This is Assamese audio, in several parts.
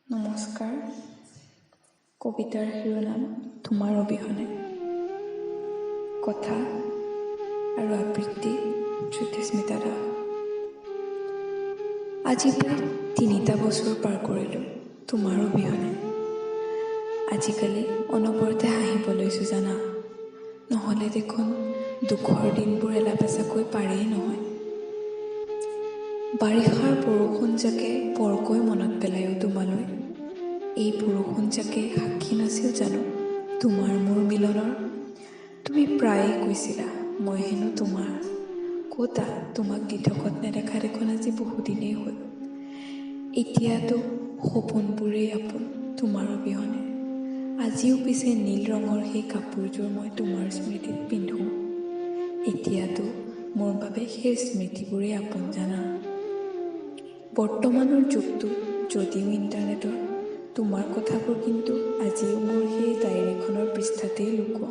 নমস্কাৰ। কবিতাৰ শিৰোনাম তোমাৰ অবিহনে। কথা আৰু আবৃত্তি জ্যোতিস্মিতা দাস। আজি প্ৰায় 3টা বছৰ পাৰ কৰিলোঁ তোমাৰ অবিহনে। আজিকালি অনবৰতে হাঁহিব লৈছোঁ জানা, নহ'লে দেখোন দুখৰ দিনবোৰ এলাপেচাকৈ পাৰেই নহয়। বাৰিষাৰ বৰষুণজাকে বৰকৈ মনত পেলায়ো তোমালৈ। এই বৰষুণজাকে সাক্ষী নাছিল জানো তোমাৰ মোৰ মিলনৰ? তুমি প্ৰায়ে কৈছিলা মই হেনো তোমাৰ। ক'তা তোমাক দিঠকত নেদেখা দেখোন আজি বহুদিনেই হ'ল। এতিয়াতো সপোনবোৰেই আপোন তোমাৰ অবিহনে। আজিও পিছে নীল ৰঙৰ সেই কাপোৰযোৰ মই তোমাৰ স্মৃতিত পিন্ধোঁ। এতিয়াতো মোৰ বাবে সেই স্মৃতিবোৰেই আপোন জানা। বৰ্তমানৰ যুগটো যদিও ইণ্টাৰনেটৰ, তোমাৰ কথাবোৰ কিন্তু আজিও মোৰ সেই ডায়েৰীখনৰ পৃষ্ঠাতেই লুকোৱা।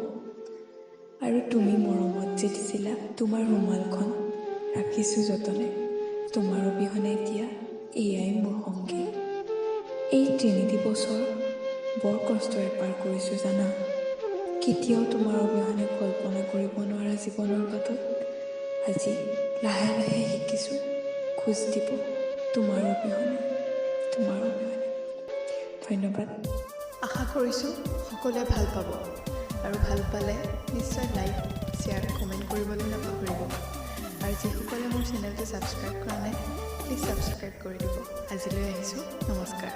আৰু তুমি মৰমত যে দিছিলা তোমাৰ ৰুমালখন, ৰাখিছোঁ যতনে। তোমাৰ অবিহনে এতিয়া এয়াই মোৰ সংগী। এই 3 বছৰ বৰ কষ্টৰে পাৰ কৰিছোঁ জানা। কেতিয়াও তোমাৰ অবিহনে কল্পনা কৰিব নোৱাৰা জীৱনৰ বাটত আজি লাহে লাহে শিকিছোঁ খোজ দিব তোমাৰ অবিহনে। ধন্যবাদ। আশা কৰিছোঁ সকলোৱে ভাল পাব, আৰু ভাল পালে নিশ্চয় লাইক, শ্বেয়াৰ, কমেণ্ট কৰিবলৈ নাপাহৰিব। আৰু যিসকলে মোৰ চেনেলটো ছাবস্ক্ৰাইব কৰা নাই, প্লিজ ছাবস্ক্ৰাইব কৰি দিব। আজিলৈ আহিছোঁ, নমস্কাৰ।